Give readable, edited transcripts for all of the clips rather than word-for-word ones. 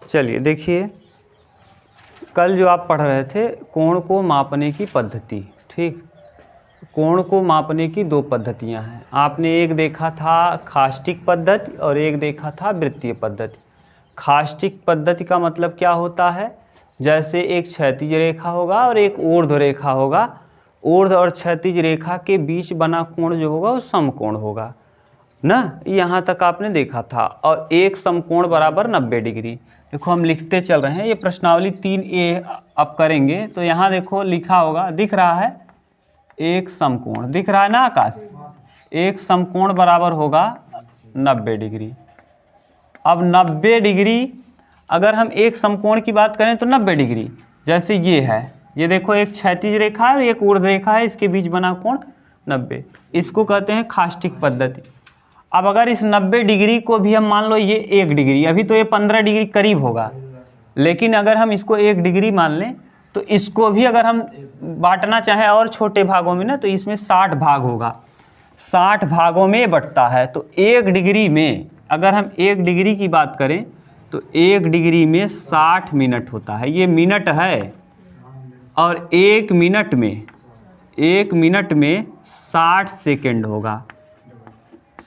चलिए देखिए, कल जो आप पढ़ रहे थे कोण को मापने की पद्धति, ठीक। कोण को मापने की दो पद्धतियां हैं। आपने एक देखा था कास्टिक पद्धति और एक देखा था वृत्तीय पद्धति। कास्टिक पद्धति का मतलब क्या होता है, जैसे एक क्षैतिज रेखा होगा और एक ऊर्ध्व रेखा होगा। ऊर्ध्व और क्षैतिज रेखा के बीच बना कोण जो होगा वो समकोण होगा ना, यहाँ तक आपने देखा था। और एक समकोण बराबर 90 डिग्री। देखो हम लिखते चल रहे हैं, ये प्रश्नावली 3A अब करेंगे तो यहाँ देखो लिखा होगा, दिख रहा है एक समकोण, दिख रहा है ना आकाश। एक समकोण बराबर होगा 90 डिग्री। अब 90 डिग्री अगर हम एक समकोण की बात करें तो 90 डिग्री जैसे ये है, ये देखो एक क्षैतिज रेखा है और एक ऊर्ध्व रेखा है, इसके बीच बना कोण 90, इसको कहते हैं कास्टिक पद्धति। अब अगर इस 90 डिग्री को भी हम मान लो ये 1 डिग्री, अभी तो ये 15 डिग्री करीब होगा, लेकिन अगर हम इसको 1 डिग्री मान लें तो इसको भी अगर हम बांटना चाहें और छोटे भागों में ना, तो इसमें 60 भाग होगा, 60 भागों में बंटता है। तो 1 डिग्री में अगर हम 1 डिग्री की बात करें तो 1 डिग्री में 60 मिनट होता है, ये मिनट है। और 1 मिनट में 60 सेकेंड होगा,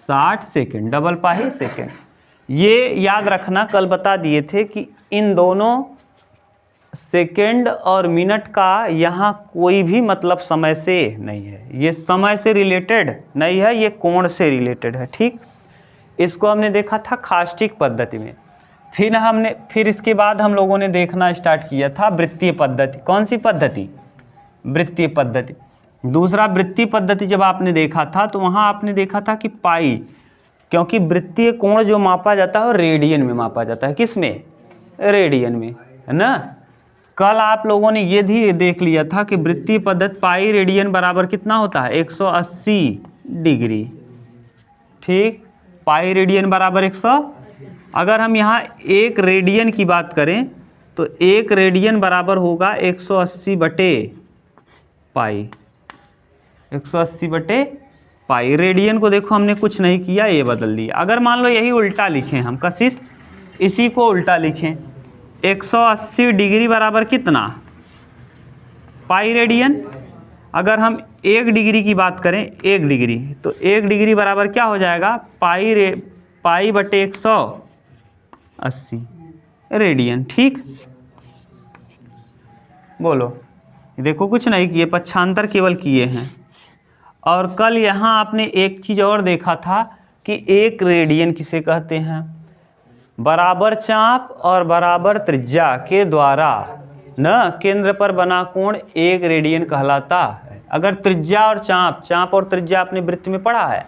60 सेकेंड, डबल पाही सेकेंड। ये याद रखना, कल बता दिए थे कि इन दोनों सेकेंड और मिनट का यहाँ कोई भी मतलब समय से नहीं है, ये समय से रिलेटेड नहीं है, ये कोण से रिलेटेड है, ठीक। इसको हमने देखा था कास्टिक पद्धति में। फिर इसके बाद हम लोगों ने देखना स्टार्ट किया था वृत्तीय पद्धति। कौन सी पद्धति? वृत्तीय पद्धति। दूसरा वृत्तीय पद्धति जब आपने देखा था तो वहाँ आपने देखा था कि पाई, क्योंकि वृत्तीय कोण जो मापा जाता है वो रेडियन में मापा जाता है। किस में? रेडियन में, है ना। कल आप लोगों ने ये भी देख लिया था कि वृत्तीय पद्धति पाई रेडियन बराबर कितना होता है? 180 डिग्री, ठीक। पाई रेडियन बराबर 100। अगर हम यहाँ 1 रेडियन की बात करें तो 1 रेडियन बराबर होगा 180 बटे पाई, 180 बटे पाई। रेडियन को देखो हमने कुछ नहीं किया, ये बदल दिया। अगर मान लो यही उल्टा लिखें हम, कशिश इसी को उल्टा लिखें, 180 डिग्री बराबर कितना? Pi radian. अगर हम 1 डिग्री की बात करें, 1 डिग्री, तो 1 डिग्री बराबर क्या हो जाएगा? पाई बटे 180 रेडियन, ठीक। बोलो, देखो कुछ नहीं किए, पक्षांतर केवल किए हैं। और कल यहाँ आपने एक चीज़ और देखा था कि 1 रेडियन किसे कहते हैं? बराबर चाप और बराबर त्रिज्या के द्वारा न केंद्र पर बना कोण 1 रेडियन कहलाता है। अगर त्रिज्या और चाप और त्रिज्या आपने वृत्त में पढ़ा है,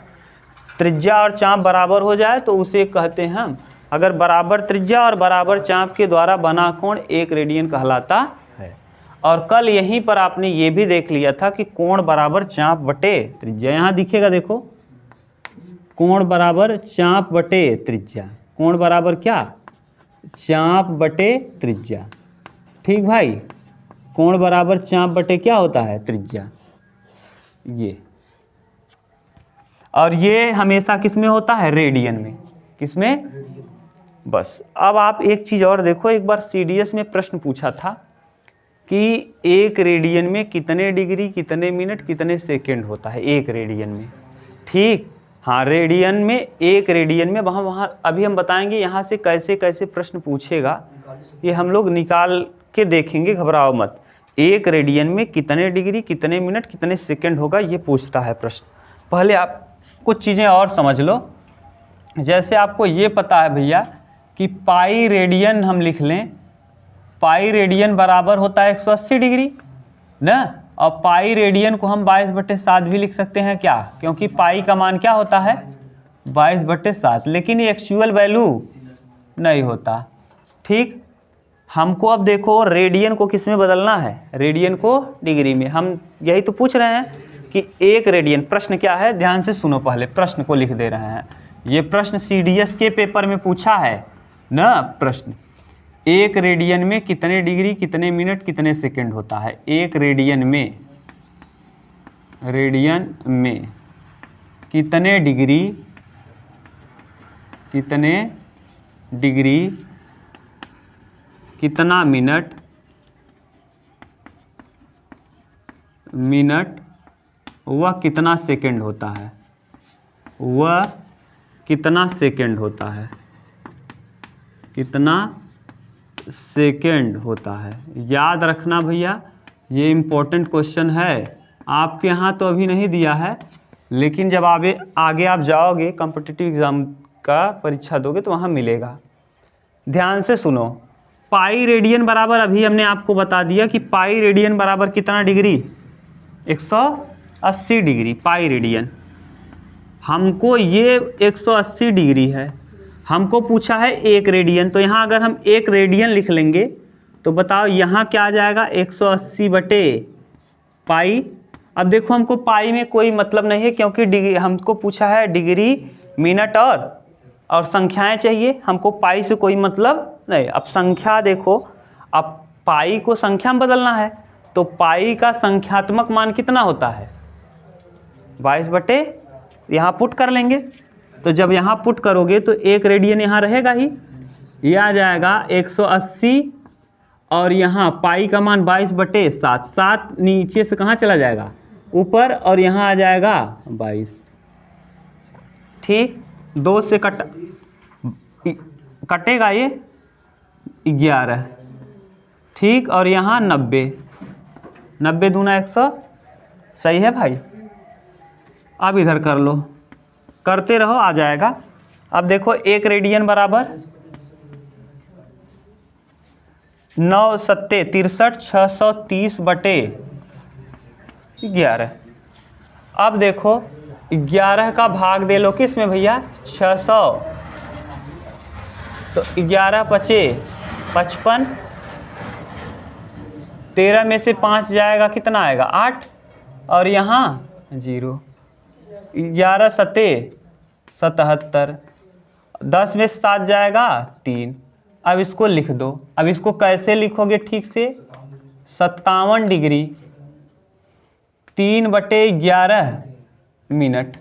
त्रिज्या और चाप बराबर हो जाए तो उसे कहते हैं हम, अगर बराबर त्रिज्या और बराबर चाप के द्वारा बना कोण 1 रेडियन कहलाता है। और कल यहीं पर आपने ये भी देख लिया था कि कोण बराबर चाप बटे त्रिज्या, यहाँ दिखेगा देखो, कोण बराबर चाप बटे त्रिज्या। कोण बराबर क्या? चाप बटे त्रिज्या, ठीक भाई। कोण बराबर चाप बटे क्या होता है? त्रिज्या, ये। और ये हमेशा किस में होता है? रेडियन में। किस में? बस। अब आप एक चीज़ और देखो, एक बार CDS में प्रश्न पूछा था कि 1 रेडियन में कितने डिग्री, कितने मिनट, कितने सेकेंड होता है? 1 रेडियन में, ठीक। हाँ, रेडियन में, 1 रेडियन में, वहाँ अभी हम बताएंगे यहाँ से कैसे कैसे प्रश्न पूछेगा, ये हम लोग निकाल के देखेंगे, घबराओ मत। 1 रेडियन में कितने डिग्री, कितने मिनट, कितने सेकंड होगा, ये पूछता है प्रश्न। पहले आप कुछ चीज़ें और समझ लो। जैसे आपको ये पता है भैया कि पाई रेडियन हम लिख लें, पाई रेडियन बराबर होता है 180 डिग्री ना। और पाई रेडियन को हम 22/7 भी लिख सकते हैं, क्या? क्योंकि पाई का मान क्या होता है? 22/7, लेकिन ये एक्चुअल वैल्यू नहीं होता, ठीक। हमको अब देखो रेडियन को किस में बदलना है? रेडियन को डिग्री में। हम यही तो पूछ रहे हैं कि 1 रेडियन, प्रश्न क्या है ध्यान से सुनो, पहले प्रश्न को लिख दे रहे हैं। ये प्रश्न CDS के पेपर में पूछा है ना प्रश्न। 1 रेडियन में कितने डिग्री, कितने मिनट, कितने सेकंड होता है? 1 रेडियन में कितने डिग्री, कितने डिग्री, कितना मिनट वह कितना सेकंड होता है, वह कितना सेकंड होता है, कितना सेकंड होता है। याद रखना भैया, ये इम्पोर्टेंट क्वेश्चन है। आपके यहाँ तो अभी नहीं दिया है, लेकिन जब आगे आप जाओगे कॉम्पिटिटिव एग्ज़ाम का परीक्षा दोगे तो वहाँ मिलेगा। ध्यान से सुनो, पाई रेडियन बराबर, अभी हमने आपको बता दिया कि पाई रेडियन बराबर कितना डिग्री, 180 डिग्री पाई रेडियन। हमको ये 180 डिग्री है, हमको पूछा है 1 रेडियन, तो यहाँ अगर हम 1 रेडियन लिख लेंगे तो बताओ यहाँ क्या आ जाएगा, 180 बटे पाई। अब देखो हमको पाई में कोई मतलब नहीं है, क्योंकि डिग्री हमको पूछा है डिग्री, मिनट और संख्याएं चाहिए, हमको पाई से कोई मतलब नहीं। अब संख्या देखो, अब पाई को संख्या में बदलना है, तो पाई का संख्यात्मक मान कितना होता है, 22 बटे, यहाँ पुट कर लेंगे। तो जब यहाँ पुट करोगे तो 1 रेडियन यहाँ रहेगा ही, ये आ जाएगा 180, और यहाँ पाई का मान 22 बटे 7, 7 नीचे से कहाँ चला जाएगा, ऊपर, और यहाँ आ जाएगा 22। ठीक, 2 से कटेगा ये 11, ठीक, और यहाँ 90, 90 दूना 100, सही है भाई। अब इधर कर लो, करते रहो, आ जाएगा। अब देखो 1 रेडियन बराबर 9 सत्ते 63, 630 बटे 11। अब देखो 11 का भाग दे लो किस में भैया, 600, तो 11 पचे 55, 13 में से 5 जाएगा कितना आएगा, 8, और यहाँ 0, 11 सत्ते 77, 10 में 7 जाएगा 3। अब इसको लिख दो। अब इसको कैसे लिखोगे ठीक से, 57 डिग्री 3 बटे 11 मिनट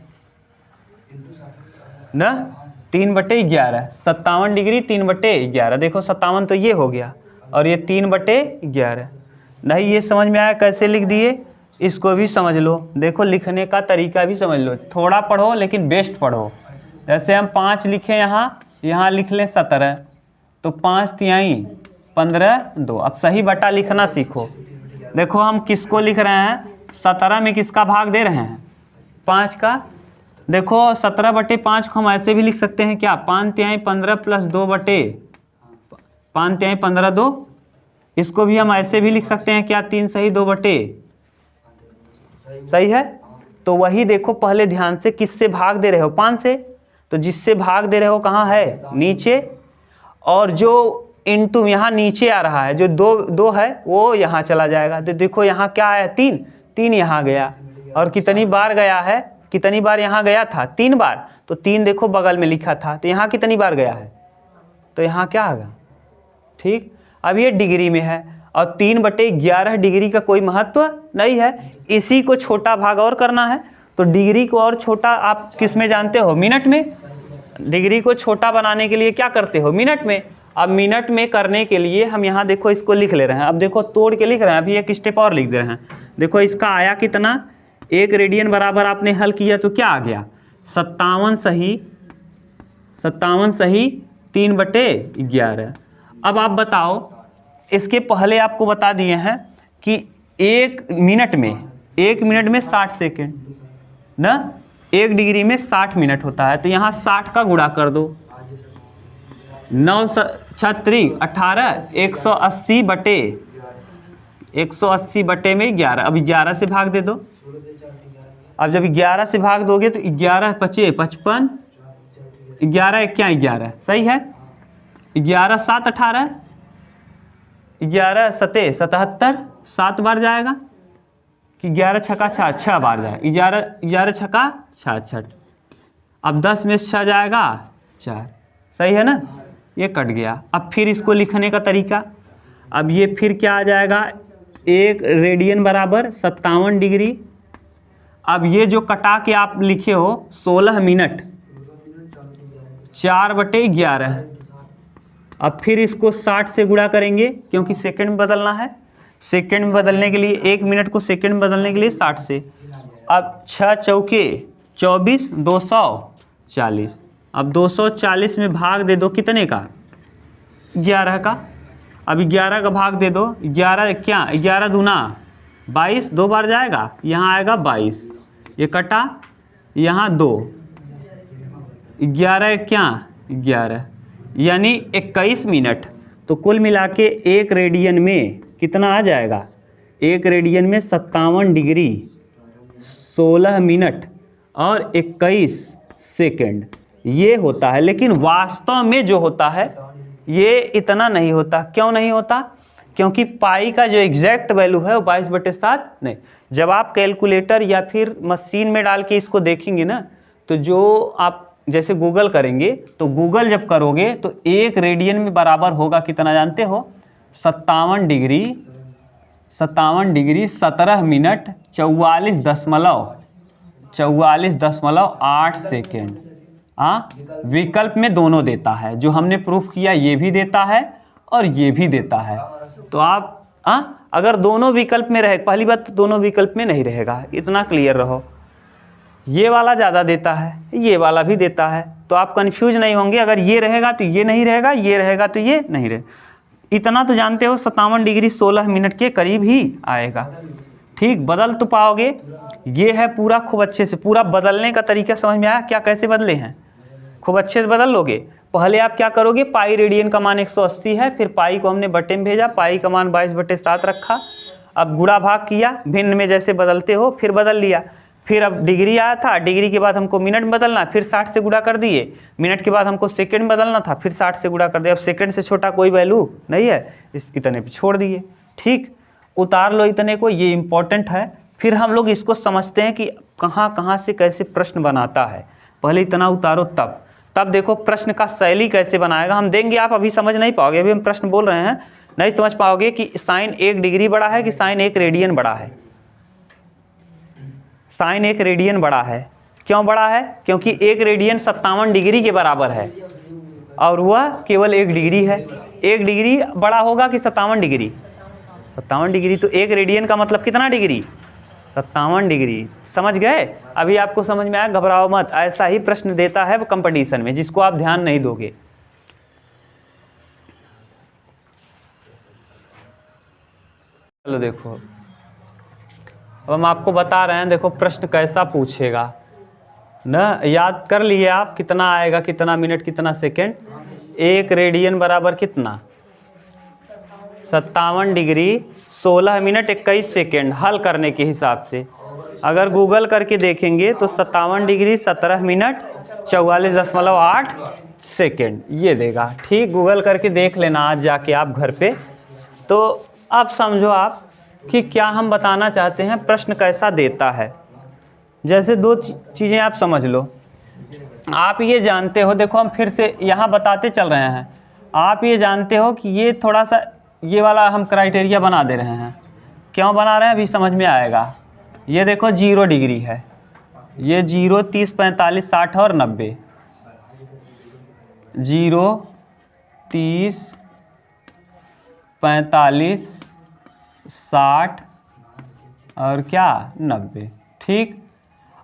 ना, 3 बटे 11, 57 डिग्री 3 बटे 11। देखो 57 तो ये हो गया, और ये 3 बटे 11। नहीं ये समझ में आया कैसे लिख दिए, इसको भी समझ लो। देखो लिखने का तरीका भी समझ लो, थोड़ा पढ़ो लेकिन बेस्ट पढ़ो। जैसे हम 5 लिखें यहाँ लिख लें 17, तो 5 तिहाई 15 2। अब सही बटा लिखना सीखो। देखो हम किसको लिख रहे हैं, 17 में किसका भाग दे रहे हैं, 5 का। देखो 17 बटे 5 को हम ऐसे भी लिख सकते हैं क्या, 5 तिहाई 15 प्लस 2 बटे 5 तिहाई 15 2। इसको भी हम ऐसे भी लिख सकते हैं क्या, 3 सही 2 बटे, सही है। तो वही देखो, पहले ध्यान से किससे भाग दे रहे हो, 5 से, तो जिससे भाग दे रहे हो कहाँ है, नीचे, और जो इनटू यहाँ नीचे आ रहा है, जो 2 है वो यहाँ चला जाएगा। तो देखो यहाँ क्या आया, 3 यहाँ गया, और कितनी बार गया है, कितनी बार यहाँ गया था, 3 बार। तो 3 देखो बगल में लिखा था, तो यहाँ कितनी बार गया है, तो यहाँ क्या आ गया, ठीक। अब ये डिग्री में है, और 3 बटे 11 डिग्री का कोई महत्व नहीं है। इसी को छोटा भाग और करना है, तो डिग्री को और छोटा आप किस में जानते हो, मिनट में। डिग्री को छोटा बनाने के लिए क्या करते हो, मिनट में। अब मिनट में करने के लिए हम यहाँ देखो इसको लिख ले रहे हैं। अब देखो तोड़ के लिख रहे हैं, अभी एक स्टेप और लिख दे रहे हैं। देखो इसका आया कितना, 1 रेडियन बराबर आपने हल किया तो क्या आ गया, 57 सही 3 बटे 11। अब आप बताओ, इसके पहले आपको बता दिए हैं कि 1 मिनट में 60 सेकेंड ना, 1 डिग्री में 60 मिनट होता है। तो यहाँ 60 का गुणा कर दो, 9 36 18, 180 बटे में 11। अब 11 से भाग दे दो। अब जब 11 से भाग दोगे तो 11 पचे 55, 11 क्या 11, सही है। 11 7 18, 11 सते 77, 7 बार जाएगा कि 11 छक्का 6 बार जाएगा, 11 छक्का 66। अब 10 में 6 जाएगा 4, सही है ना, ये कट गया। अब फिर इसको लिखने का तरीका, अब ये फिर क्या आ जाएगा, 1 रेडियन बराबर 57 डिग्री। अब ये जो कटा के आप लिखे हो 16 मिनट, 4 बटे 11, अब फिर इसको 60 से गुणा करेंगे क्योंकि सेकंड में बदलना है। सेकंड में बदलने के लिए 1 मिनट को सेकंड में बदलने के लिए 60 से। अब 6 चौके 24, 240। अब 240 में भाग दे दो कितने का? 11 का। अब 11 का भाग दे दो, 11 क्या 11 दूना 22, 2 बार जाएगा, यहाँ आएगा 22, ये कटा, यहाँ 2, 11 क्या 11, यानी 21 मिनट। तो कुल मिला के 1 रेडियन में कितना आ जाएगा? 1 रेडियन में 57 डिग्री 16 मिनट और 21 सेकंड ये होता है। लेकिन वास्तव में जो होता है ये इतना नहीं होता। क्यों नहीं होता? क्योंकि पाई का जो एग्जैक्ट वैल्यू है वो 22/7 नहीं। जब आप कैलकुलेटर या फिर मशीन में डाल के इसको देखेंगे ना, तो जो आप जैसे गूगल करेंगे तो गूगल जब करोगे तो 1 रेडियन में बराबर होगा कितना जानते हो? 57 डिग्री 17 मिनट 44.8 सेकेंड। हाँ, विकल्प में दोनों देता है, जो हमने प्रूफ किया ये भी देता है और ये भी देता है। तो आप अगर दोनों विकल्प में रहे, पहली बात तो दोनों विकल्प में नहीं रहेगा, इतना क्लियर रहो। ये वाला ज़्यादा देता है, ये वाला भी देता है, तो आप कंफ्यूज नहीं होंगे। अगर ये रहेगा तो ये नहीं रहेगा, ये रहेगा तो ये नहीं रहेगा। इतना तो जानते हो 57 डिग्री 16 मिनट के करीब ही आएगा। ठीक, बदल तो पाओगे। ये है पूरा, खूब अच्छे से पूरा बदलने का तरीका समझ में आया क्या? कैसे बदले हैं? खूब अच्छे से बदल लोगे। पहले आप क्या करोगे? पाई रेडियन का मान 180 है, फिर पाई को हमने बटे में भेजा, पाई का मान 22/7 रखा। अब गुणा भाग किया, भिन्न में जैसे बदलते हो, फिर बदल लिया। फिर अब डिग्री आया था, डिग्री के बाद हमको मिनट में बदलना, फिर 60 से गुणा कर दिए। मिनट के बाद हमको सेकंड में बदलना था, फिर 60 से गुणा कर दिया। अब सेकंड से छोटा कोई वैल्यू नहीं है, इस इतने पे छोड़ दिए। ठीक, उतार लो इतने को, ये इंपॉर्टेंट है। फिर हम लोग इसको समझते हैं कि कहाँ कहाँ से कैसे प्रश्न बनाता है। पहले इतना उतारो, तब देखो प्रश्न का शैली कैसे बनाएगा हम देंगे। आप अभी समझ नहीं पाओगे, अभी हम प्रश्न बोल रहे हैं, नहीं समझ पाओगे कि साइन 1 डिग्री बड़ा है कि साइन 1 रेडियन बड़ा है। साइन 1 रेडियन बड़ा है। क्यों बड़ा है? क्योंकि 1 रेडियन 57 डिग्री के बराबर है और वह केवल 1 डिग्री है। 1 डिग्री बड़ा होगा कि 57 डिग्री? 57 डिग्री। तो 1 रेडियन का मतलब कितना डिग्री? 57 डिग्री। समझ गए? अभी आपको समझ में आया? घबराओ मत, ऐसा ही प्रश्न देता है वो कंपटीशन में, जिसको आप ध्यान नहीं दोगे। चलो देखो, अब हम आपको बता रहे हैं, देखो प्रश्न कैसा पूछेगा ना। याद कर लिए आप? कितना आएगा, कितना मिनट, कितना सेकेंड? 1 रेडियन बराबर कितना? 57 डिग्री 16 मिनट 21 सेकेंड। हल करने के हिसाब से अगर गूगल करके देखेंगे तो 57 डिग्री 17 मिनट 44.8 सेकेंड ये देगा। ठीक, गूगल करके देख लेना आज जाके आप घर पे। तो अब समझो आप कि क्या हम बताना चाहते हैं, प्रश्न कैसा देता है। जैसे 2 चीज़ें आप समझ लो। आप ये जानते हो, देखो हम फिर से यहाँ बताते चल रहे हैं। आप ये जानते हो कि ये थोड़ा सा ये वाला हम क्राइटेरिया बना दे रहे हैं। क्यों बना रहे हैं अभी समझ में आएगा। ये देखो 0 डिग्री है, ये 0, 30, 45, 60 और 90। 0, 30, 45, 60 और क्या 90। ठीक,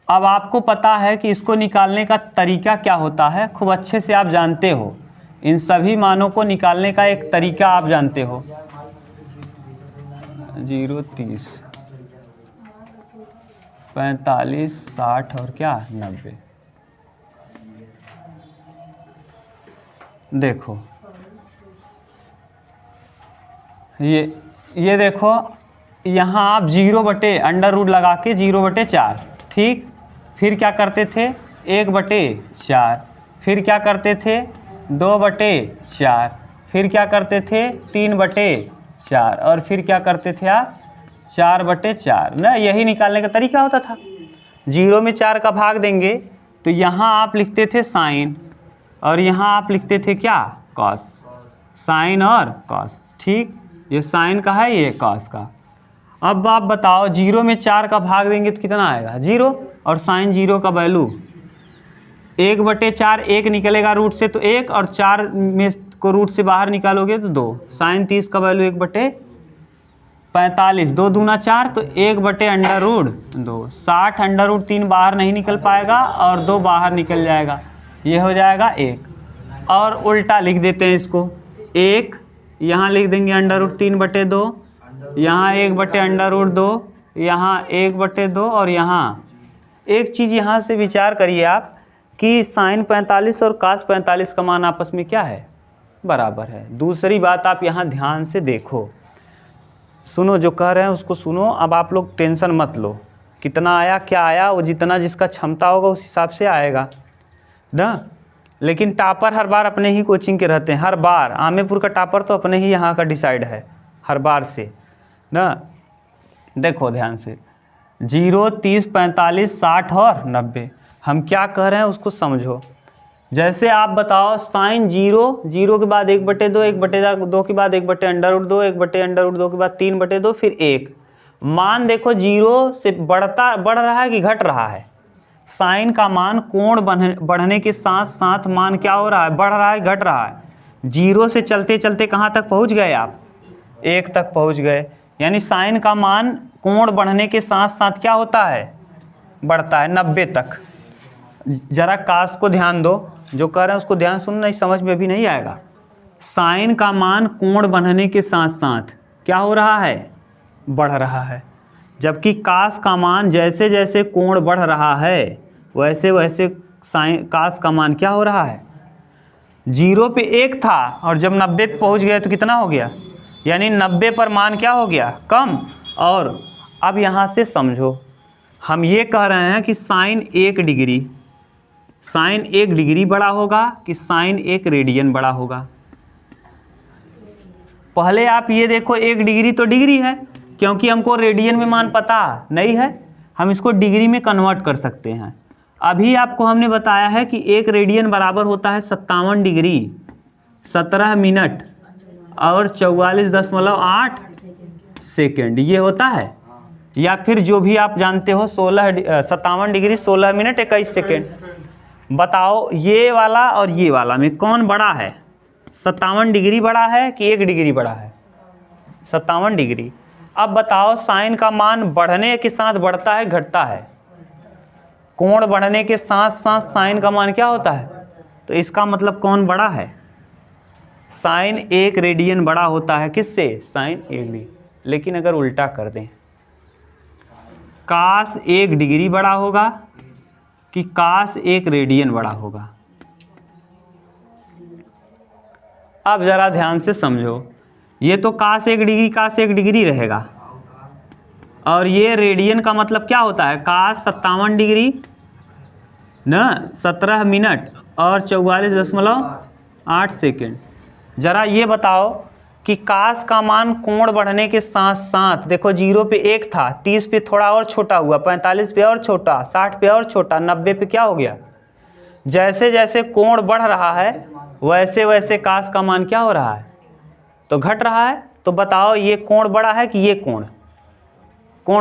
अब आपको पता है कि इसको निकालने का तरीका क्या होता है, खूब अच्छे से आप जानते हो। इन सभी मानों को निकालने का एक तरीका आप जानते हो। 0, 30, 45, 60 और क्या 90। देखो ये देखो, यहाँ आप 0/√, लगा के 0/4। ठीक, फिर क्या करते थे? 1/4। फिर क्या करते थे? 2/4। फिर क्या करते थे? 3/4। और फिर क्या करते थे आप? 4/4 ना। यही निकालने का तरीका होता था। 0 में 4 का भाग देंगे तो यहाँ आप लिखते थे साइन और यहाँ आप लिखते थे क्या? कॉस। साइन और कॉस। ठीक, ये साइन का है, ये कॉस का। अब आप बताओ 0 में 4 का भाग देंगे तो कितना आएगा? 0। और साइन 0 का वैल्यू 1/4, 1 निकलेगा रूट से तो 1, और 4 में को रूट से बाहर निकालोगे तो 2, साइन 30 का वैल्यू 1/45, 2 दूना 4 तो 1/√2, 60 √3 बाहर नहीं निकल पाएगा और 2 बाहर निकल जाएगा, ये हो जाएगा 1। और उल्टा लिख देते हैं इसको, 1 यहाँ लिख देंगे √3/2, यहाँ 1/√2, यहाँ 1/2 और यहाँ एक चीज़ यहाँ से विचार करिए आप कि साइन 45 और कास 45 का मान आपस में क्या है, बराबर है। दूसरी बात आप यहाँ ध्यान से देखो, सुनो जो कह रहे हैं उसको सुनो। अब आप लोग टेंशन मत लो, कितना आया क्या आया, वो जितना जिसका क्षमता होगा उस हिसाब से आएगा ना। लेकिन टॉपर हर बार अपने ही कोचिंग के रहते हैं, हर बार। आमेपुर का टॉपर तो अपने ही यहाँ का डिसाइड है हर बार से ना। देखो ध्यान से, 0, 30, 45, 60 और 90, हम क्या कह रहे हैं उसको समझो। जैसे आप बताओ साइन 0, 0 के बाद 1/2, 1/2 के बाद 1/√2, 1/√2 के बाद 3/2, फिर 1। मान देखो 0 से बढ़ रहा है कि घट रहा है। साइन का मान कोण बढ़ने के साथ साथ मान क्या हो रहा है, बढ़ रहा है घट रहा है। 0 से चलते चलते कहाँ तक पहुँच गए आप, 1 तक पहुँच गए। यानी साइन का मान कोण बढ़ने के साथ साथ क्या होता है, बढ़ता है 90 तक। जरा कास को ध्यान दो, जो कह रहे हैं उसको ध्यान सुनना, इस समझ में भी नहीं आएगा। साइन का मान कोण बढ़ने के साथ साथ क्या हो रहा है, बढ़ रहा है। जबकि कास का मान जैसे जैसे कोण बढ़ रहा है वैसे वैसे साइन कास का मान क्या हो रहा है, 0 पे 1 था और जब 90 पे पहुँच गया तो कितना हो गया, यानी 90 पर मान क्या हो गया, कम। और अब यहाँ से समझो, हम ये कह रहे हैं कि साइन 1 डिग्री बड़ा होगा कि साइन 1 रेडियन बड़ा होगा। पहले आप ये देखो, 1 डिग्री तो डिग्री है, क्योंकि हमको रेडियन में मान पता नहीं है, हम इसको डिग्री में कन्वर्ट कर सकते हैं। अभी आपको हमने बताया है कि 1 रेडियन बराबर होता है 57 डिग्री 17 मिनट और 44.8 सेकेंड, ये होता है। या फिर जो भी आप जानते हो 57 डिग्री 16 मिनट 21 सेकेंड। बताओ ये वाला और ये वाला में कौन बड़ा है, 57 डिग्री बड़ा है कि 1 डिग्री बड़ा है, 57 डिग्री। अब बताओ साइन का मान बढ़ने के साथ बढ़ता है घटता है, कोण बढ़ने के साथ साथ साइन का मान क्या होता है, तो इसका मतलब कौन बड़ा है, साइन 1 रेडियन बड़ा होता है किससे, साइन 1 डिग्री। लेकिन अगर उल्टा कर दें, कास 1 डिग्री बड़ा होगा कि कास 1 रेडियन बड़ा होगा। अब जरा ध्यान से समझो, ये तो कास 1 डिग्री रहेगा और ये रेडियन का मतलब क्या होता है, कास 57 डिग्री ना 17 मिनट और 44.8 सेकेंड। जरा ये बताओ कि कास का मान कोण बढ़ने के साथ साथ, देखो 0 पे 1 था, 30 पे थोड़ा और छोटा हुआ, 45 पे और छोटा, 60 पे और छोटा, 90 पे क्या हो गया। जैसे जैसे कोण बढ़ रहा है वैसे वैसे कास का मान क्या हो रहा है, तो घट रहा है। तो बताओ ये कोण बड़ा है कि ये कोण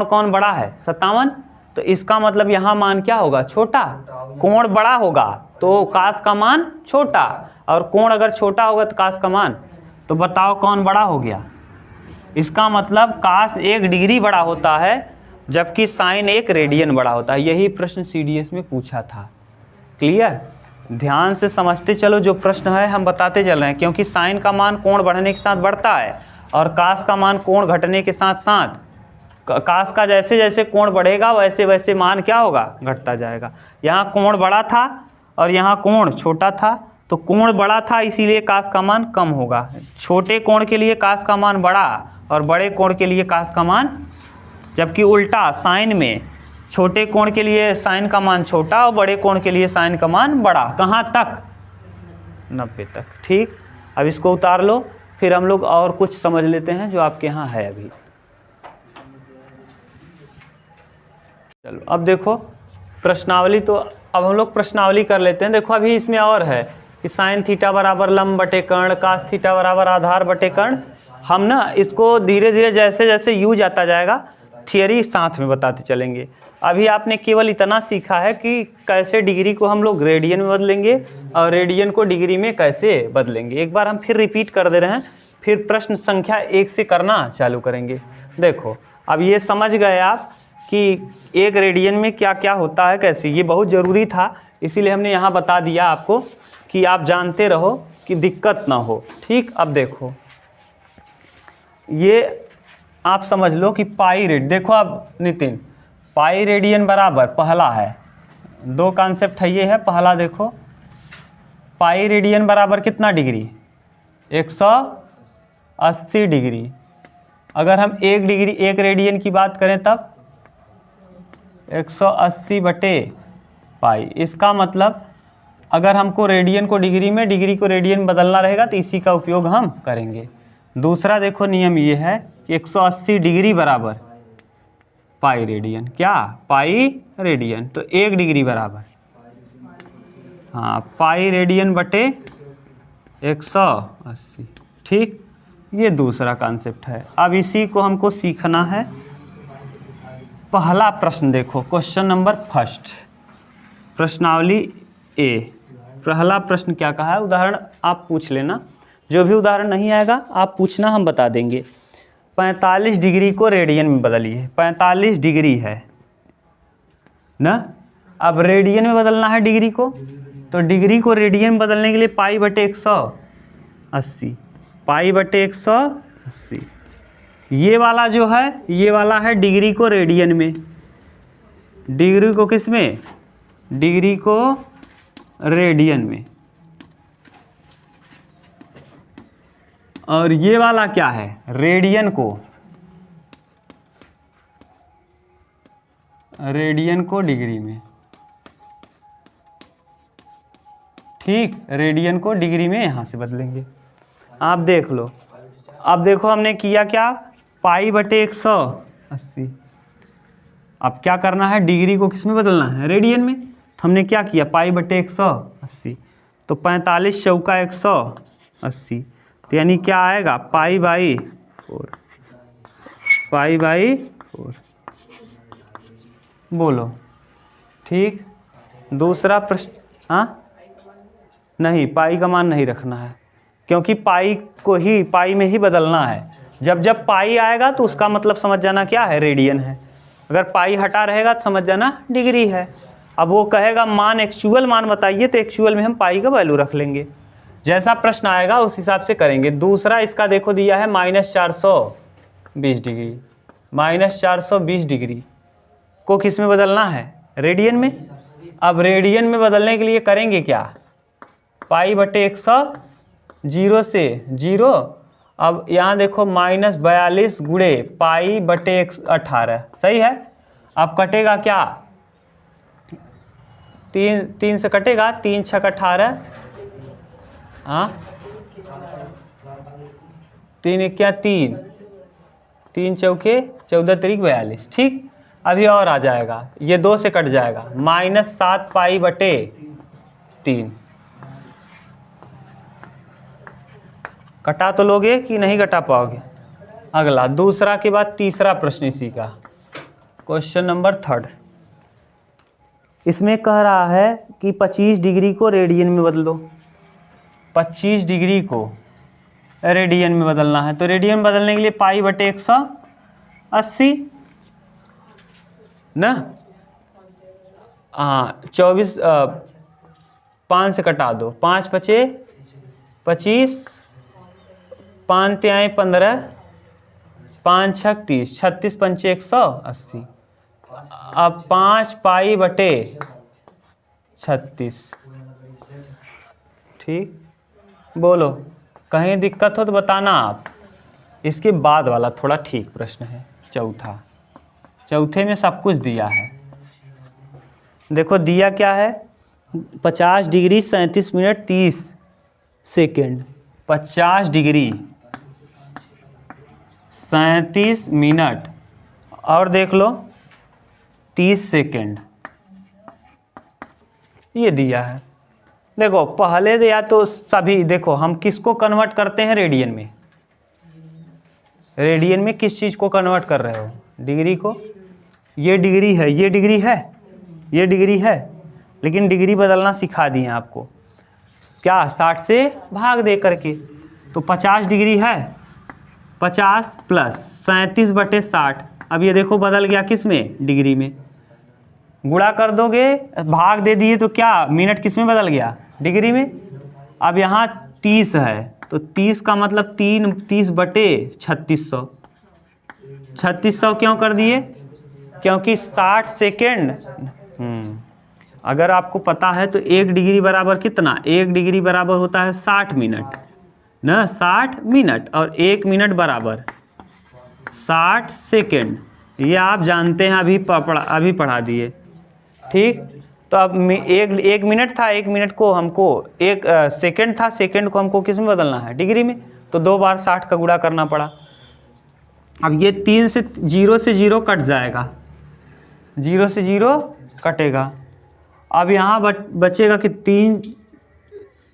कौन बड़ा है, 57। तो इसका मतलब यहाँ मान क्या होगा, छोटा। कोण बड़ा होगा तो कास का मान छोटा, और कोण अगर छोटा होगा तो कास का मान, तो बताओ कौन बड़ा हो गया। इसका मतलब कास 1 डिग्री बड़ा होता है जबकि साइन 1 रेडियन बड़ा होता है। यही प्रश्न CDS में पूछा था। क्लियर, ध्यान से समझते चलो, जो प्रश्न है हम बताते चल रहे हैं, क्योंकि साइन का मान कोण बढ़ने के साथ बढ़ता है और कास का मान कोण घटने के साथ साथ, कास का जैसे जैसे कोण बढ़ेगा वैसे वैसे मान क्या होगा, घटता जाएगा। यहाँ कोण बड़ा था और यहाँ कोण छोटा था, तो कोण बड़ा था इसीलिए कास का मान कम होगा। छोटे कोण के लिए कास का मान बड़ा और बड़े कोण के लिए कास का मान, जबकि उल्टा साइन में छोटे कोण के लिए साइन का मान छोटा और बड़े कोण के लिए साइन का मान बड़ा। कहाँ तक, 90 तक। ठीक, अब इसको उतार लो, फिर हम लोग और कुछ समझ लेते हैं जो आपके यहाँ है अभी। चलो अब देखो प्रश्नावली, तो अब हम लोग प्रश्नावली कर लेते हैं। देखो अभी इसमें और है कि साइन थीटा बराबर लंब बटे कर्ण, कास थीटा बराबर आधार बटे कर्ण। हम ना इसको धीरे धीरे जैसे जैसे यूज आता जाएगा थियरी साथ में बताते चलेंगे। अभी आपने केवल इतना सीखा है कि कैसे डिग्री को हम लोग रेडियन में बदलेंगे और रेडियन को डिग्री में कैसे बदलेंगे। एक बार हम फिर रिपीट कर दे रहे हैं, फिर प्रश्न संख्या 1 से करना चालू करेंगे। देखो अब ये समझ गए आप कि एक रेडियन में क्या क्या होता है, कैसे, ये बहुत ज़रूरी था, इसीलिए हमने यहाँ बता दिया आपको कि आप जानते रहो कि दिक्कत ना हो। ठीक, अब देखो ये आप समझ लो कि पाई रेड, देखो अब नितिन, पाई रेडियन बराबर पहला है, दो कॉन्सेप्ट है, ये है पहला। देखो पाई रेडियन बराबर कितना डिग्री, 180 डिग्री। अगर हम 1 डिग्री 1 रेडियन की बात करें तब 180 बटे पाई। इसका मतलब अगर हमको रेडियन को डिग्री में, डिग्री को रेडियन बदलना रहेगा तो इसी का उपयोग हम करेंगे। दूसरा देखो नियम ये है कि 180 डिग्री बराबर पाई रेडियन, क्या पाई रेडियन, तो 1 डिग्री बराबर, हाँ, पाई रेडियन बटे 180। ठीक, ये दूसरा कॉन्सेप्ट है। अब इसी को हमको सीखना है। पहला प्रश्न देखो, क्वेश्चन नंबर फर्स्ट, प्रश्नावली ए। पहला प्रश्न क्या कहा है, उदाहरण आप पूछ लेना, जो भी उदाहरण नहीं आएगा आप पूछना, हम बता देंगे। 45 डिग्री को रेडियन में बदलिए। 45 डिग्री है ना, अब रेडियन में बदलना है डिग्री को, तो डिग्री को रेडियन में बदलने के लिए पाई बटे 180, पाई बटे 180। ये वाला जो है, ये वाला है डिग्री को रेडियन में, डिग्री को किस में, डिग्री को रेडियन में। और ये वाला क्या है, रेडियन को, रेडियन को डिग्री में। ठीक, रेडियन को डिग्री में यहां से बदलेंगे। आप देख लो, अब देखो हमने किया क्या, पाई बटे 180। अब क्या करना है, डिग्री को किस में बदलना है, रेडियन में। तो हमने क्या किया, पाई बटे 180, तो 45 चौका 180, तो यानी क्या आएगा, पाई बाई 4, पाई बाई 4। बोलो ठीक। दूसरा प्रश्न, हाँ नहीं, पाई का मान नहीं रखना है, क्योंकि पाई को ही पाई में ही बदलना है। जब जब पाई आएगा तो उसका मतलब समझ जाना क्या है, रेडियन है। अगर पाई हटा रहेगा तो समझ जाना डिग्री है। अब वो कहेगा मान, एक्चुअल मान बताइए, तो एक्चुअल में हम पाई का वैल्यू रख लेंगे। जैसा प्रश्न आएगा उस हिसाब से करेंगे। दूसरा इसका देखो दिया है -420 डिग्री, -420 डिग्री को किस में बदलना है, रेडियन में। अब रेडियन में बदलने के लिए करेंगे क्या, पाई बटे 100, 0 से 0। अब यहाँ देखो -42 गुणे पाई बटे 18, सही है। अब कटेगा क्या, 3 से कटेगा, 3 छक 18, हाँ 3 क्या 3, 3 चौके 14 त्रिक 42। ठीक, अभी और आ जाएगा, ये 2 से कट जाएगा, -7 पाई बटे 3। कटा तो लोगे कि नहीं कटा पाओगे। अगला, दूसरा के बाद तीसरा प्रश्न इसी का, क्वेश्चन नंबर 3। इसमें कह रहा है कि 25 डिग्री को रेडियन में बदलो। 25 डिग्री को रेडियन में बदलना है, तो रेडियन में बदलने के लिए पाई बटे 180 ना, हाँ 24, 5 से कटा दो, 5 पचे 25, 5 त्याएँ 15, 5 छक 30, 36 पंचे 180। अब 5 पाई बटे 36। ठीक, बोलो कहीं दिक्कत हो तो बताना आप। इसके बाद वाला थोड़ा ठीक प्रश्न है, चौथा। चौथे में सब कुछ दिया है। देखो दिया क्या है, 50 degree 37 minute 30 second. 50 degree 37 minute और देख लो 30 सेकेंड, ये दिया है। देखो पहले या तो सभी, देखो हम किसको कन्वर्ट करते हैं रेडियन में, रेडियन में किस चीज़ को कन्वर्ट कर रहे हो, डिग्री को, ये डिग्री है, ये डिग्री है, ये डिग्री है, लेकिन डिग्री बदलना सिखा दिए आपको क्या, 60 से भाग दे करके। तो 50 डिग्री है, 50 प्लस 37/60। अब ये देखो बदल गया किस में, डिग्री में। गुणा कर दोगे, भाग दे दिए तो क्या, मिनट किस में बदल गया, डिग्री में। अब यहाँ 30 है तो 30 का मतलब 30/3600। 3600 क्यों कर दिए, क्योंकि 60 सेकेंड। अगर आपको पता है तो 1 डिग्री बराबर कितना, 1 डिग्री बराबर होता है 60 मिनट ना, 60 मिनट, और 1 मिनट बराबर 60 सेकेंड। ये आप जानते हैं, अभी पढ़ा दिए, ठीक। तो अब एक मिनट था, 1 मिनट को हमको, एक सेकेंड था, सेकेंड को हमको किस में बदलना है, डिग्री में। तो 2 बार 60 का गुणा करना पड़ा। अब ये 0 से 0 कट जाएगा, 0 से 0 कटेगा। अब यहाँ बचेगा कि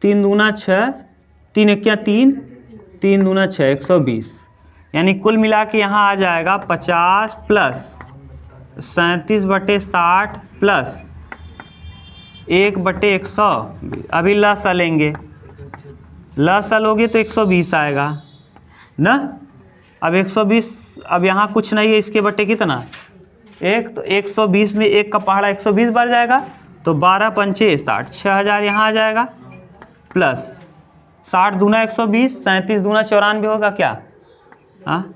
3 दूना 6, 3 एक्या 3, 3 दूना 6, 120। यानी कुल मिला के यहाँ आ जाएगा 50 प्लस 37/60 प्लस 1/120। अभी लसा लेंगे, लसा लोगे तो 120 आएगा ना। अब 120, अब यहाँ कुछ नहीं है, इसके बटे कितना, 1, तो 120 में 1 का पहाड़ा 120 बढ़ जाएगा, तो 12 पंचे 60, 6000 यहाँ आ जाएगा, प्लस 60 दूना 120, 37 दूना 94 होगा क्या, हाँ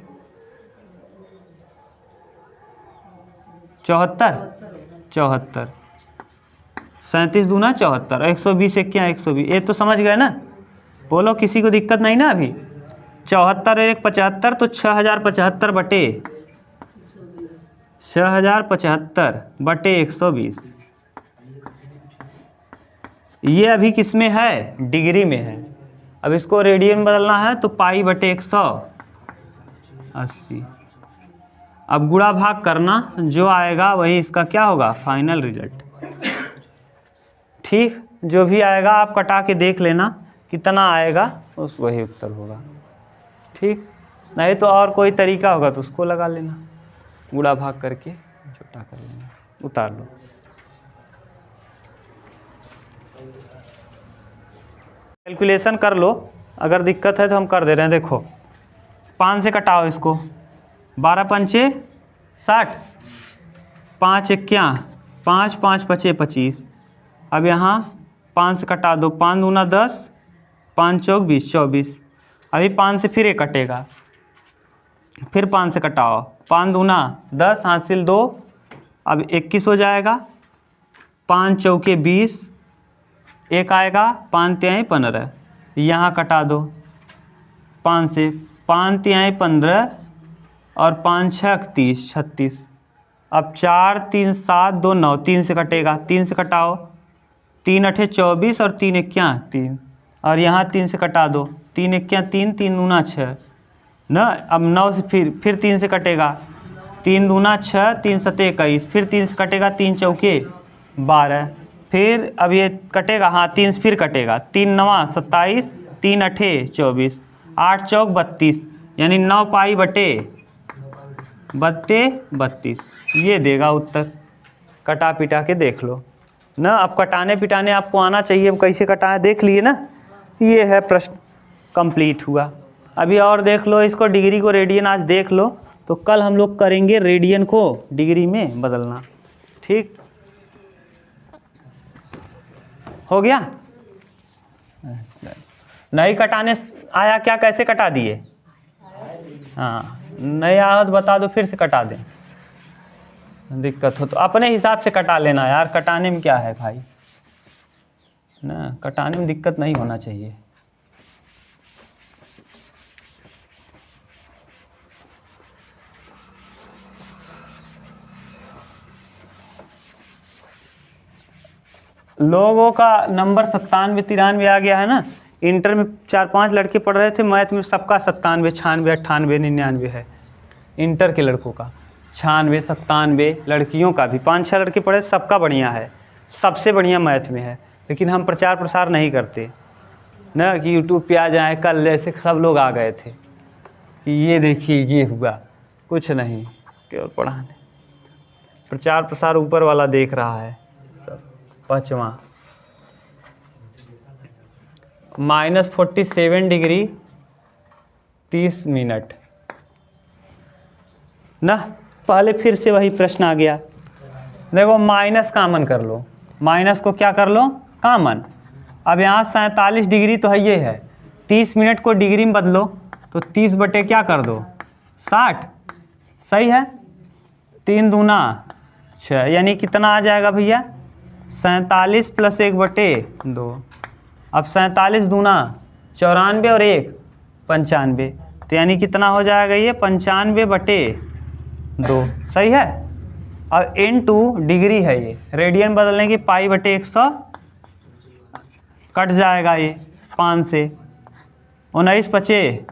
74, 37 दूना 74, 120 एक क्या 120, ये तो समझ गए ना। बोलो किसी को दिक्कत नहीं ना अभी। 74 और 1 75, तो 6075/120। ये अभी किस में है, डिग्री में है। अब इसको रेडियन में बदलना है तो π/180। अब गुणा भाग करना, जो आएगा वही इसका क्या होगा, फाइनल रिजल्ट, ठीक। जो भी आएगा आप कटा के देख लेना कितना आएगा, उस वही उत्तर होगा, ठीक। नहीं तो और कोई तरीका होगा तो उसको लगा लेना, गुणा भाग करके छोटा कर लेना, उतार लो। कैलकुलेशन कर लो, अगर दिक्कत है तो हम कर दे रहे हैं। देखो 5 से कटाओ इसको, 12 पंचे 60, 5 एक्या 5, 5 पचे 25। अब यहाँ 5 से कटा दो, 5 दूना 10, 5 चौक 20, 24। अभी 5 से फिर 1 कटेगा, फिर 5 से कटाओ, 5 दूना 10 हासिल 2, अब 21 हो जाएगा, 5 चौके 20, 1 आएगा, 5 तिहाई 15। यहाँ कटा दो 5 से, 5 तिहाई 15 और 5 छक 30, 36। अब 4 3 7 2 9, 3 से कटेगा, 3 से कटाओ, 3 अठे 24 और 3 एक्या 3, और यहाँ 3 से कटा दो, 3 एक्या 3, 3 दूना 6 ना। अब 9 से फिर 3 से कटेगा, 3 दूना 6, 3 सते 21, फिर 3 से कटेगा, 3 चौके 12, फिर अब ये कटेगा, हाँ 3 से फिर कटेगा, 3 9 27, 3 अठे 24, 8 चौक 32, यानी 9 π/32। ये देगा उत्तर, कटा पिटा के देख लो ना। अब कटाने पिटाने आपको आना चाहिए, अब कैसे कटाएं देख लिए ना। ये है प्रश्न कंप्लीट हुआ। अभी और देख लो इसको, डिग्री को रेडियन आज देख लो, तो कल हम लोग करेंगे रेडियन को डिग्री में बदलना, ठीक हो गया। नहीं कटाने आया क्या, कैसे कटा दिए, हाँ नहीं आया तो बता दो, फिर से कटा दें। दिक्कत हो तो अपने हिसाब से कटा लेना यार, कटाने में क्या है भाई ना, कटाने में दिक्कत नहीं होना चाहिए। लोगों का नंबर 97 93 आ गया है ना। इंटर में 4-5 लड़के पढ़ रहे थे, मैथ में सबका 97 96 98 99 है। इंटर के लड़कों का 96 97, लड़कियों का भी 5-6 लड़के पढ़े, सबका बढ़िया है, सबसे बढ़िया मैथ में है। लेकिन हम प्रचार प्रसार नहीं करते ना कि यूट्यूब पे आ जाए। कल ऐसे सब लोग आ गए थे कि ये देखिए ये हुआ, कुछ नहीं, की ओर पढ़ाने। प्रचार प्रसार ऊपर वाला देख रहा है सब। 5वां -47 डिग्री 30 मिनट ना। पहले फिर से वही प्रश्न आ गया। देखो माइनस कामन कर लो, माइनस को क्या कर लो कामन। अब यहाँ 47 डिग्री तो है, ये है 30 मिनट को डिग्री में बदलो तो 30 बटे क्या कर दो 60, सही है। 3 दूना 6, यानी कितना आ जाएगा भैया 47 + 1/2। अब 47 दूना 94 और 1 95, तो यानी कितना हो जाएगा ये 95/2, सही है। अब इनटू डिग्री है, ये रेडियन बदलने की π/100 कट जाएगा ये 5 से। 19 पचे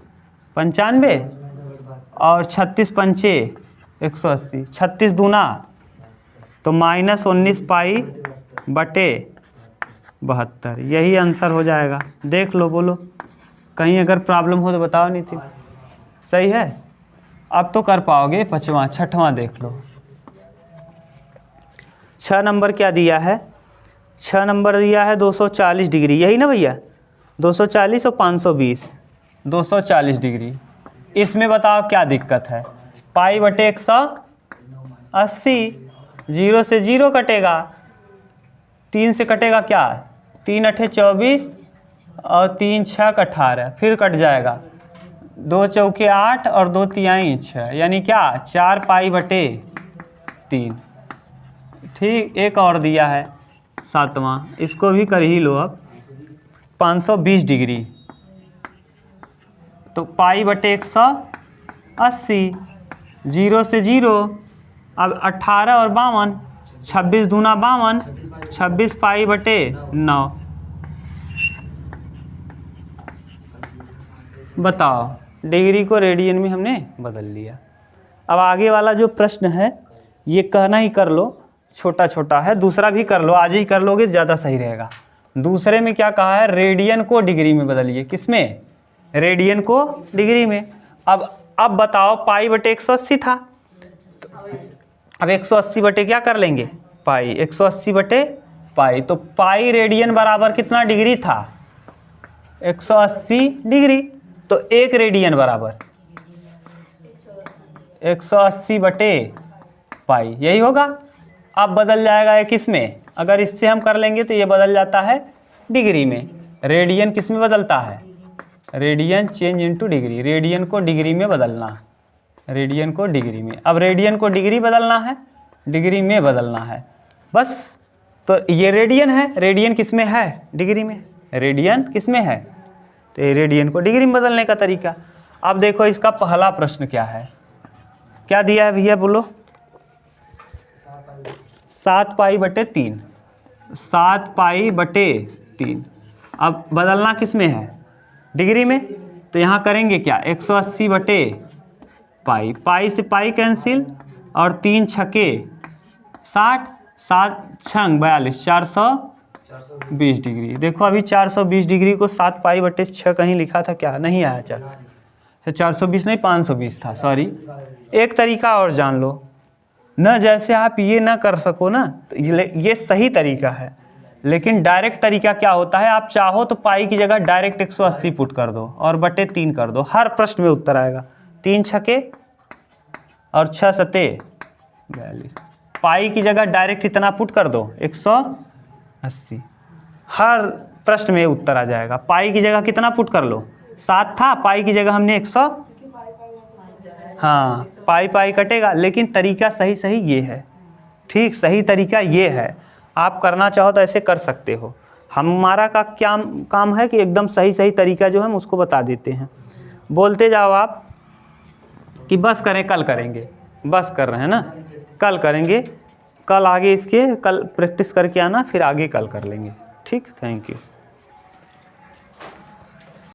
95 और 36 पंचे 180, 36 दूना तो -19 π/72, यही आंसर हो जाएगा। देख लो, बोलो कहीं अगर प्रॉब्लम हो तो बताओ। नहीं थी सही है। अब तो कर पाओगे। 5वां 6वां देख लो। 6 नंबर क्या दिया है, 6 नंबर दिया है 240 डिग्री, यही ना भैया 240 और 520, 240 डिग्री। इसमें बताओ क्या दिक्कत है। π/180, 0 से 0 कटेगा, 3 से कटेगा क्या 3 × 8 = 24 और 3 × 6 = 18, फिर कट जाएगा 2 चौके 8 और 2 तिहाई 6, यानी क्या 4 π/3। ठीक, एक और दिया है 7वां, इसको भी कर ही लो। अब 520 डिग्री तो π/180, 0 से 0, अब 18 और 52, 26 दूना 52, 26 π/9। बताओ, डिग्री को रेडियन में हमने बदल लिया। अब आगे वाला जो प्रश्न है ये कहना ही कर लो, छोटा छोटा है। दूसरा भी कर लो, आज ही कर लोगे ज़्यादा सही रहेगा। दूसरे में क्या कहा है, रेडियन को डिग्री में बदलिए। किसमें, रेडियन को डिग्री में। अब बताओ π/180 था, अब 180 बटे क्या कर लेंगे पाई, 180 बटे पाई, तो पाई रेडियन बराबर कितना डिग्री था 180 डिग्री, तो 1 रेडियन बराबर 180 बटे पाई, यही होगा। अब बदल जाएगा ये किस में, अगर इससे हम कर लेंगे तो ये बदल जाता है डिग्री में। रेडियन किस में बदलता है, radian change into degree, radian को डिग्री में बदलना, रेडियन को डिग्री में। अब रेडियन को डिग्री बदलना है, डिग्री में बदलना है बस। तो ये रेडियन है, रेडियन किस में है, डिग्री में, रेडियन किस में है, तो ये रेडियन को डिग्री में बदलने का तरीका। अब देखो इसका पहला प्रश्न क्या है, क्या दिया है भैया बोलो, 7 पाई/3, 7 पाई/3। अब बदलना किस में है, डिग्री में, तो यहाँ करेंगे क्या 180 बटे पाई, पाई से पाई कैंसिल और 3 छके 60, 7 छंग 42, 420 डिग्री। देखो अभी 420 डिग्री को 7 पाई/6 कहीं लिखा था क्या, नहीं आया, चल 420 नहीं 520 था, सॉरी। एक तरीका और जान लो न, जैसे आप ये ना कर सको ना, तो ये सही तरीका है, लेकिन डायरेक्ट तरीका क्या होता है, आप चाहो तो पाई की जगह डायरेक्ट 180 पुट कर दो और बटे 3 कर दो, हर प्रश्न में उत्तर आएगा। 3 छके और 6 सते 42, पाई की जगह डायरेक्ट इतना पुट कर दो 180, हर प्रश्न में उत्तर आ जाएगा। पाई की जगह कितना पुट कर लो, 7 था, पाई की जगह हमने 100, हाँ पाई पाई कटेगा, लेकिन तरीका सही सही ये है, ठीक, सही तरीका ये है। आप करना चाहो तो ऐसे कर सकते हो, हमारा का क्या काम है कि एकदम सही सही तरीका जो है हम उसको बता देते हैं। बोलते जाओ आप कि बस करें, कल करेंगे, बस कर रहे हैं ना, कल करेंगे, कल आगे इसके कल प्रैक्टिस करके आना, फिर आगे कल कर लेंगे। ठीक, थैंक यू।